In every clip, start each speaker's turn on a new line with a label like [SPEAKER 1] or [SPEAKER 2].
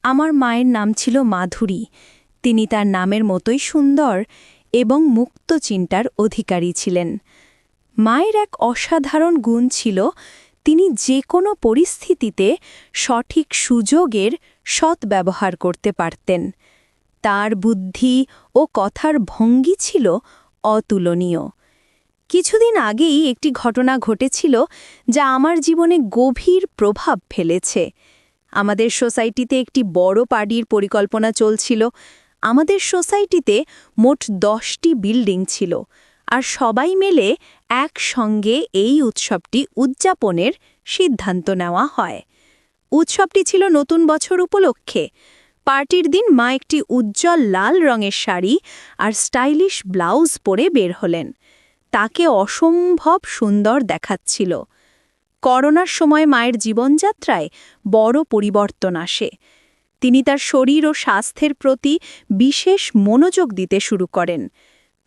[SPEAKER 1] আমার মায়ের নাম ছিল মাধুরী। তিনি তার নামের মতোই সুন্দর এবং মুক্ত চিন্তার অধিকারী ছিলেন। মায়ের এক অসাধারণ গুণ ছিল, তিনি যে কোনো পরিস্থিতিতে সঠিক সুযোগের সদ্ব্যবহার করতে পারতেন। তার বুদ্ধি ও কথার ভঙ্গি ছিল অতুলনীয়। কিছুদিন আগেই একটি ঘটনা ঘটেছিল যা আমার জীবনে গভীর প্রভাব ফেলেছে। আমাদের সোসাইটিতে একটি বড় পার্টির পরিকল্পনা চলছিল। আমাদের সোসাইটিতে মোট 10টি বিল্ডিং ছিল, আর সবাই মিলে একসঙ্গে এই উৎসবটি উদযাপনের সিদ্ধান্ত নেওয়া হয়। উৎসবটি ছিল নতুন বছর উপলক্ষে। পার্টির দিন মা একটি উজ্জ্বল লাল রঙের শাড়ি আর স্টাইলিশ ব্লাউজ পরে বের হলেন। তাকে অসম্ভব সুন্দর দেখাচ্ছিল। করোনার সময় মায়ের জীবনযাত্রায় বড় পরিবর্তন আসে। তিনি তার শরীর ও স্বাস্থ্যের প্রতি বিশেষ মনোযোগ দিতে শুরু করেন।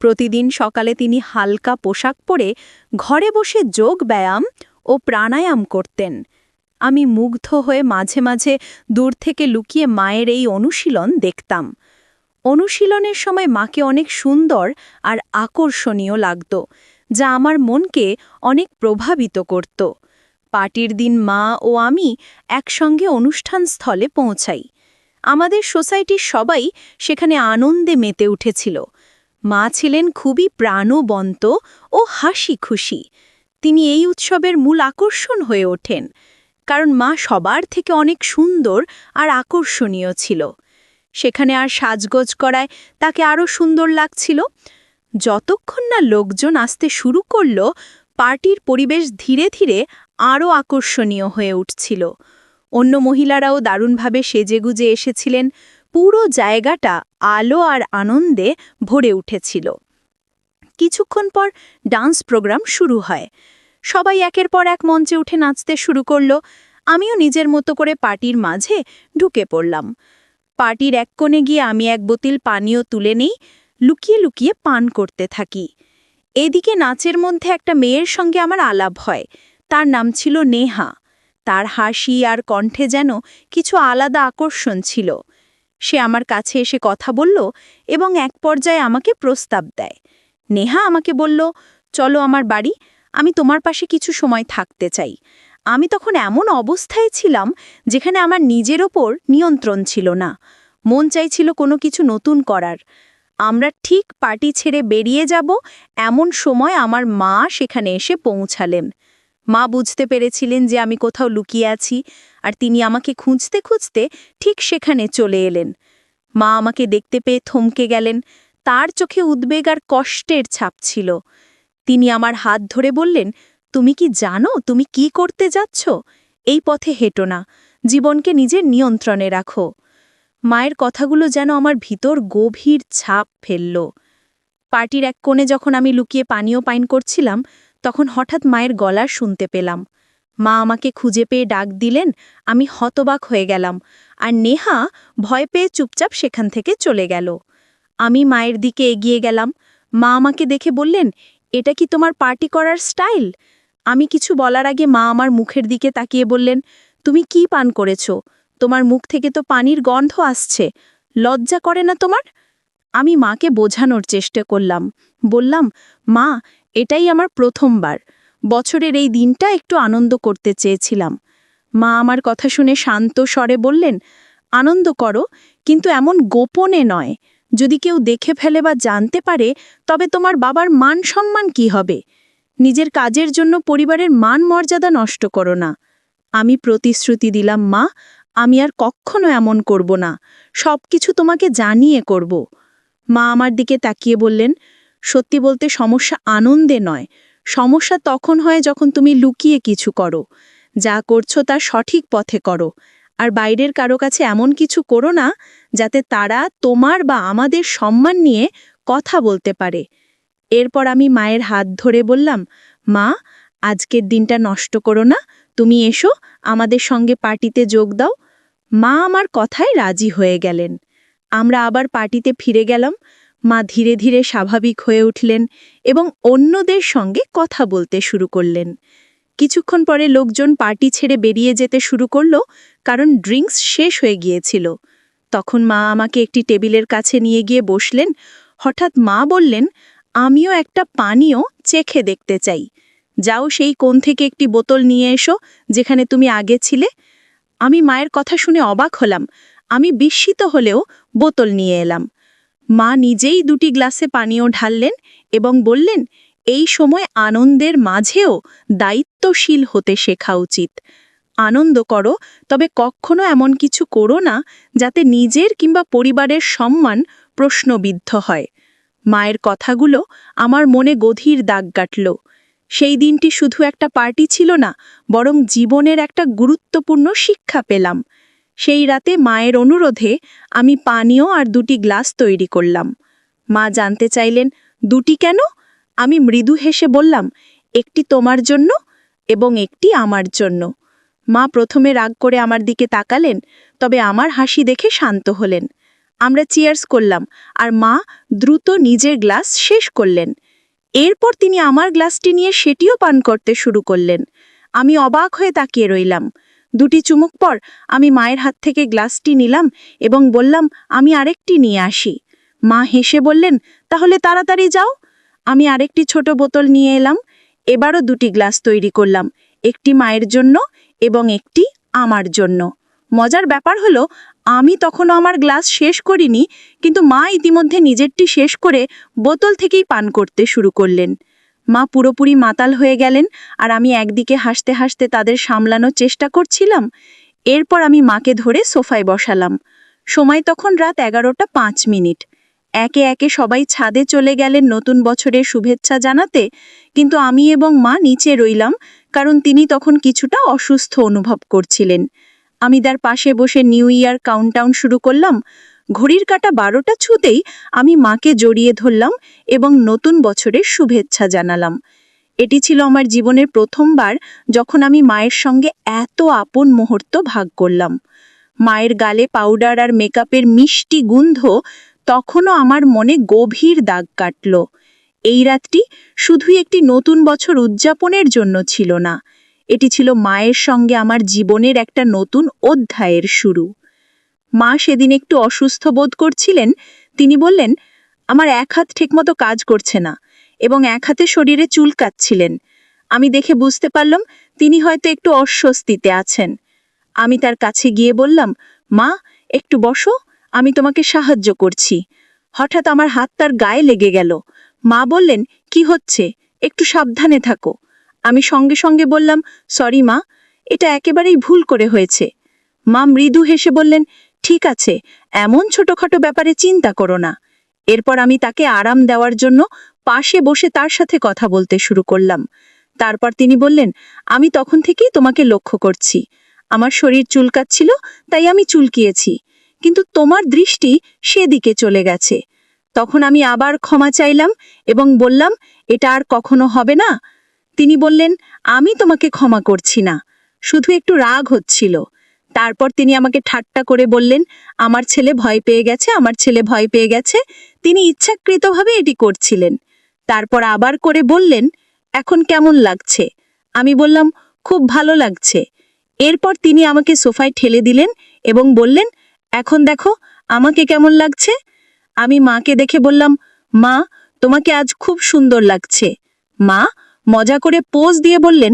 [SPEAKER 1] প্রতিদিন সকালে তিনি হালকা পোশাক পরে ঘরে বসে যোগ ব্যায়াম ও প্রাণায়াম করতেন। আমি মুগ্ধ হয়ে মাঝে মাঝে দূর থেকে লুকিয়ে মায়ের এই অনুশীলন দেখতাম। অনুশীলনের সময় মাকে অনেক সুন্দর আর আকর্ষণীয় লাগত, যা আমার মনকে অনেক প্রভাবিত করত। পার্টির দিন মা ও আমি একসঙ্গে অনুষ্ঠানস্থলে পৌঁছাই। আমাদের সোসাইটির সবাই সেখানে আনন্দে মেতে উঠেছিল। মা ছিলেন খুবই প্রাণবন্ত ও হাসি খুশি। তিনি এই উৎসবের মূল আকর্ষণ হয়ে ওঠেন, কারণ মা সবার থেকে অনেক সুন্দর আর আকর্ষণীয় ছিল। সেখানে আর সাজগোজ করায় তাকে আরও সুন্দর লাগছিল। যতক্ষণ না লোকজন আসতে শুরু করল, পার্টির পরিবেশ ধীরে ধীরে আরও আকর্ষণীয় হয়ে উঠছিল। অন্য মহিলারাও দারুণভাবে সেজেগুজে এসেছিলেন। পুরো জায়গাটা আলো আর আনন্দে ভরে উঠেছিল। কিছুক্ষণ পর ডান্স প্রোগ্রাম শুরু হয়। সবাই একের পর এক মঞ্চে উঠে নাচতে শুরু করল। আমিও নিজের মতো করে পার্টির মাঝে ঢুকে পড়লাম। পার্টির এক কোণে গিয়ে আমি এক বোতল পানীয় তুলে নেই, লুকিয়ে লুকিয়ে পান করতে থাকি। এদিকে নাচের মধ্যে একটা মেয়ের সঙ্গে আমার আলাপ হয়। তার নাম ছিল নেহা। তার হাসি আর কণ্ঠে যেন কিছু আলাদা আকর্ষণ ছিল। সে আমার কাছে এসে কথা বলল এবং এক পর্যায়ে আমাকে প্রস্তাব দেয়। নেহা আমাকে বলল, চলো আমার বাড়ি, আমি তোমার পাশে কিছু সময় থাকতে চাই। আমি তখন এমন অবস্থায় ছিলাম যেখানে আমার নিজের ওপর নিয়ন্ত্রণ ছিল না। মন চাইছিল কোনো কিছু নতুন করার। আমরা ঠিক পার্টি ছেড়ে বেরিয়ে যাব এমন সময় আমার মা সেখানে এসে পৌঁছালেন। মা বুঝতে পেরেছিলেন যে আমি কোথাও লুকিয়ে আছি, আর তিনি আমাকে খুঁজতে খুঁজতে ঠিক সেখানে চলে এলেন। মা আমাকে দেখতে পেয়ে থমকে গেলেন। তার চোখে উদ্বেগ আর কষ্টের ছাপ ছিল। তিনি আমার হাত ধরে বললেন, তুমি কি জানো তুমি কি করতে যাচ্ছ? এই পথে হেঁটো না, জীবনকে নিজের নিয়ন্ত্রণে রাখো। মায়ের কথাগুলো যেন আমার ভিতর গভীর ছাপ ফেলল। পার্টির এক কোণে যখন আমি লুকিয়ে পানীয় পান করছিলাম, তখন হঠাৎ মায়ের গলা শুনতে পেলাম। মা আমাকে খুঁজে পেয়ে ডাক দিলেন। আমি হতবাক হয়ে গেলাম, আর নেহা ভয় পেয়ে চুপচাপ সেখান থেকে চলে গেল। আমি মায়ের দিকে এগিয়ে গেলাম। মা আমাকে দেখে বললেন, এটা কি তোমার পার্টি করার স্টাইল? আমি কিছু বলার আগে মা আমার মুখের দিকে তাকিয়ে বললেন, তুমি কি পান করেছ? তোমার মুখ থেকে তো পানির গন্ধ আসছে। লজ্জা করে না তোমার? আমি মাকে বোঝানোর চেষ্টা করলাম। বললাম, মা, এটাই আমার প্রথমবার। বছরের এই দিনটা একটু আনন্দ করতে চেয়েছিলাম। মা আমার কথা শুনে শান্ত স্বরে বললেন, আনন্দ করো, কিন্তু এমন গোপনে নয়। যদি কেউ দেখে ফেলে বা জানতে পারে, তবে তোমার বাবার মান সম্মান কি হবে? নিজের কাজের জন্য পরিবারের মান মর্যাদা নষ্ট করো না। আমি প্রতিশ্রুতি দিলাম, মা, আমি আর কখনো এমন করব না। সবকিছু তোমাকে জানিয়ে করব। মা আমার দিকে তাকিয়ে বললেন, সত্যি বলতে সমস্যা আনন্দে নয়। সমস্যা তখন হয় যখন তুমি লুকিয়ে কিছু করো। যা করছো তা সঠিক পথে করো, আর বাইরের কারো কাছে এমন কিছু করো না যাতে তারা তোমার বা আমাদের সম্মান নিয়ে কথা বলতে পারে। এরপর আমি মায়ের হাত ধরে বললাম, মা, আজকের দিনটা নষ্ট করো না। তুমি এসো, আমাদের সঙ্গে পার্টিতে যোগ দাও। মা আমার কথায় রাজি হয়ে গেলেন। আমরা আবার পার্টিতে ফিরে গেলাম। মা ধীরে ধীরে স্বাভাবিক হয়ে উঠলেন এবং অন্যদের সঙ্গে কথা বলতে শুরু করলেন। কিছুক্ষণ পরে লোকজন পার্টি ছেড়ে বেরিয়ে যেতে শুরু করলো, কারণ ড্রিঙ্কস শেষ হয়ে গিয়েছিল। তখন মা আমাকে একটি টেবিলের কাছে নিয়ে গিয়ে বসলেন। হঠাৎ মা বললেন, আমিও একটা পানীয় চেখে দেখতে চাই। যাও সেই কোণ থেকে একটি বোতল নিয়ে এসো, যেখানে তুমি আগে ছিলে। আমি মায়ের কথা শুনে অবাক হলাম। আমি বিস্মিত হলেও বোতল নিয়ে এলাম। মা নিজেই 2টি গ্লাসে পানীয় ঢাললেন এবং বললেন, এই সময় আনন্দের মাঝেও দায়িত্বশীল হতে শেখা উচিত। আনন্দ করো, তবে কখনো এমন কিছু করো না যাতে নিজের কিংবা পরিবারের সম্মান প্রশ্নবিদ্ধ হয়। মায়ের কথাগুলো আমার মনে গভীর দাগ কাটল। সেই দিনটি শুধু একটা পার্টি ছিল না, বরং জীবনের একটা গুরুত্বপূর্ণ শিক্ষা পেলাম। সেই রাতে মায়ের অনুরোধে আমি পানীয় আর 2টি গ্লাস তৈরি করলাম। মা জানতে চাইলেন, 2টি কেন? আমি মৃদু হেসে বললাম, একটি তোমার জন্য এবং একটি আমার জন্য। মা প্রথমে রাগ করে আমার দিকে তাকালেন, তবে আমার হাসি দেখে শান্ত হলেন। আমরা চিয়ার্স করলাম, আর মা দ্রুত নিজের গ্লাস শেষ করলেন। এরপর তিনি আমার গ্লাসটি নিয়ে সেটিও পান করতে শুরু করলেন। আমি অবাক হয়ে তাকিয়ে রইলাম। 2টি চুমুক পর আমি মায়ের হাত থেকে গ্লাসটি নিলাম এবং বললাম, আমি আরেকটি নিয়ে আসি। মা হেসে বললেন, তাহলে তাড়াতাড়ি যাও। আমি আরেকটি ছোট বোতল নিয়ে এলাম। এবারও 2টি গ্লাস তৈরি করলাম, একটি মায়ের জন্য এবং একটি আমার জন্য। মজার ব্যাপার হলো, আমি তখনও আমার গ্লাস শেষ করিনি, কিন্তু মা ইতিমধ্যে নিজেরটি শেষ করে বোতল থেকেই পান করতে শুরু করলেন। মা পুরোপুরি মাতাল হয়ে গেলেন, আর আমি একদিকে হাসতে হাসতে তাদের সামলানোর চেষ্টা করছিলাম। এরপর আমি মাকে ধরে সোফায় বসালাম। সময় তখন রাত 11:05। একে একে সবাই ছাদে চলে গেলেন নতুন বছরের শুভেচ্ছা জানাতে, কিন্তু আমি এবং মা নিচে রইলাম, কারণ তিনি তখন কিছুটা অসুস্থ অনুভব করছিলেন। আমি তার পাশে বসে নিউ ইয়ার কাউন্টডাউন শুরু করলাম। ঘড়ির কাঁটা 12টা ছুঁতেই আমি মাকে জড়িয়ে ধরলাম এবং নতুন বছরের শুভেচ্ছা জানালাম। এটি ছিল আমার জীবনের প্রথমবার যখন আমি মায়ের সঙ্গে এত আপন মুহূর্ত ভাগ করলাম। মায়ের গালে পাউডার আর মেকআপের মিষ্টি গন্ধ তখনও আমার মনে গভীর দাগ কাটল। এই রাতটি শুধুই একটি নতুন বছর উদযাপনের জন্য ছিল না, এটি ছিল মায়ের সঙ্গে আমার জীবনের একটা নতুন অধ্যায়ের শুরু। মা সেদিন একটু অসুস্থ বোধ করছিলেন। তিনি বললেন, আমার এক হাত ঠিকমতো কাজ করছে না এবং এক হাতে শরীরে চুলকাচ্ছিলেন। আমি দেখে বুঝতে পারলাম তিনি হয়তো একটু অস্বস্তিতে আছেন। আমি তার কাছে গিয়ে বললাম, মা, একটু বসো, আমি তোমাকে সাহায্য করছি। হঠাৎ আমার হাত তার গায়ে লেগে গেল। মা বললেন, কি হচ্ছে? একটু সাবধানে থাকো। আমি সঙ্গে সঙ্গে বললাম, সরি মা, এটা একেবারেই ভুল করে হয়েছে। মা মৃদু হেসে বললেন, ঠিক আছে, এমন ছোটখাটো ব্যাপারে চিন্তা করো না। এরপর আমি তাকে আরাম দেওয়ার জন্য পাশে বসে তার সাথে কথা বলতে শুরু করলাম। তারপর তিনি বললেন, আমি তখন থেকেই তোমাকে লক্ষ্য করছি। আমার শরীর চুলকাচ্ছিল, তাই আমি চুলকিয়েছি, কিন্তু তোমার দৃষ্টি সেদিকে চলে গেছে। তখন আমি আবার ক্ষমা চাইলাম এবং বললাম, এটা আর কখনো হবে না। তিনি বললেন, আমি তোমাকে ক্ষমা করছি না, শুধু একটু রাগ হচ্ছিল। তারপর তিনি আমাকে ঠাট্টা করে বললেন, আমার ছেলে ভয় পেয়ে গেছে, আমার ছেলে ভয় পেয়ে গেছে। তিনি ইচ্ছাকৃতভাবে এটি করছিলেন। তারপর আবার করে বললেন, এখন কেমন লাগছে? আমি বললাম, খুব ভালো লাগছে। এরপর তিনি আমাকে সোফায় ঠেলে দিলেন এবং বললেন, এখন দেখো আমাকে কেমন লাগছে। আমি মাকে দেখে বললাম, মা, তোমাকে আজ খুব সুন্দর লাগছে। মা মজা করে পোজ দিয়ে বললেন,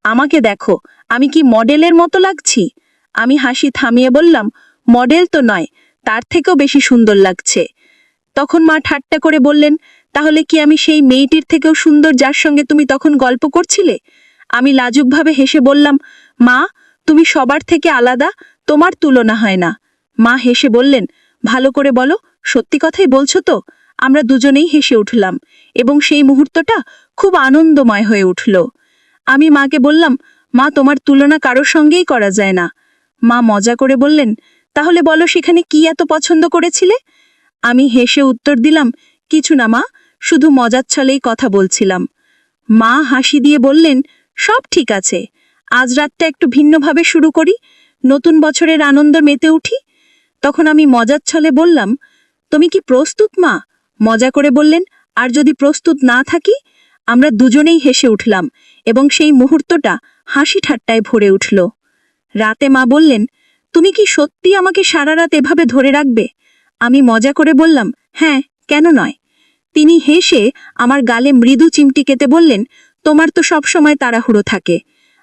[SPEAKER 1] আমাকে দেখো, আমি কি মডেলের মতো লাগছি? আমি হাসি থামিয়ে বললাম, মডেল তো নয়, তার থেকেও বেশি সুন্দর লাগছে। তখন মা ঠাট্টা করে বললেন, তাহলে কি আমি সেই মেয়েটির থেকেও সুন্দর যার সঙ্গে তুমি তখন গল্প করছিলে? আমি লাজুকভাবে হেসে বললাম, মা, তুমি সবার থেকে আলাদা, তোমার তুলনা হয় না। মা হেসে বললেন, ভালো করে বলো, সত্যি কথাই বলছো তো? আমরা দুজনেই হেসে উঠলাম এবং সেই মুহূর্তটা খুব আনন্দময় হয়ে উঠল। আমি মাকে বললাম, মা, তোমার তুলনা কারোর সঙ্গেই করা যায় না। মা মজা করে বললেন, তাহলে বলো সেখানে কি এত পছন্দ করেছিলে? আমি হেসে উত্তর দিলাম, কিছু না মা, শুধু মজার ছলেই কথা বলছিলাম। মা হাসি দিয়ে বললেন, সব ঠিক আছে, আজ রাতটা একটু ভিন্নভাবে শুরু করি, নতুন বছরের আনন্দ মেতে উঠি। তখন আমি মজার ছলে বললাম, তুমি কি প্রস্তুত মা? মজা করে বললেন, আর যদি প্রস্তুত না থাকি? আমরা দুজনেই হেসে উঠলাম এবং সেই মুহূর্তটা হাসি ঠাট্টায় ভরে উঠল। রাতে মা বললেন, তুমি কি সত্যি আমাকে সারা রাত এভাবে ধরে রাখবে? আমি মজা করে বললাম, হ্যাঁ, কেন নয়। তিনি হেসে আমার গালে মৃদু চিমটি কেটে বললেন, তোমার তো সবসময় তাড়াহুড়ো থাকে।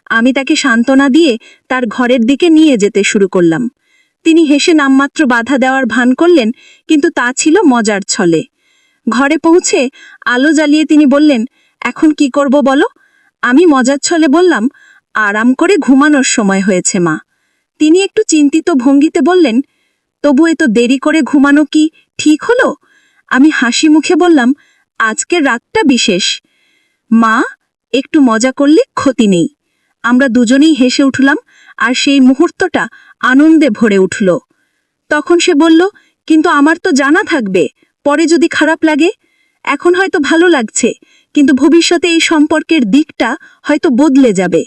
[SPEAKER 1] আমি তাকে সান্ত্বনা দিয়ে তার ঘরের দিকে নিয়ে যেতে শুরু করলাম। তিনি হেসে নামমাত্র বাধা দেওয়ার ভান করলেন, কিন্তু তা ছিল মজার ছলে। ঘরে পৌঁছে আলো জ্বালিয়ে তিনি বললেন, এখন কি করব বলো? আমি মজার ছলে বললাম, আরাম করে ঘুমানোর সময় হয়েছে মা। তিনি একটু চিন্তিত ভঙ্গিতে বললেন, তবু এত দেরি করে ঘুমানো কি ঠিক হলো? আমি হাসি মুখে বললাম, আজকের রাতটা বিশেষ। মা, একটু মজা করলে ক্ষতি নেই। আমরা দুজনেই হেসে উঠলাম, আর সেই মুহূর্তটা আনন্দে ভরে উঠল। তখন সে বলল, কিন্তু আমার তো জানা থাকবে, পরে যদি খারাপ লাগে। এখন হয়তো ভালো লাগছে, কিন্তু ভবিষ্যতে এই সম্পর্কের দিকটা হয়তো বদলে যাবে।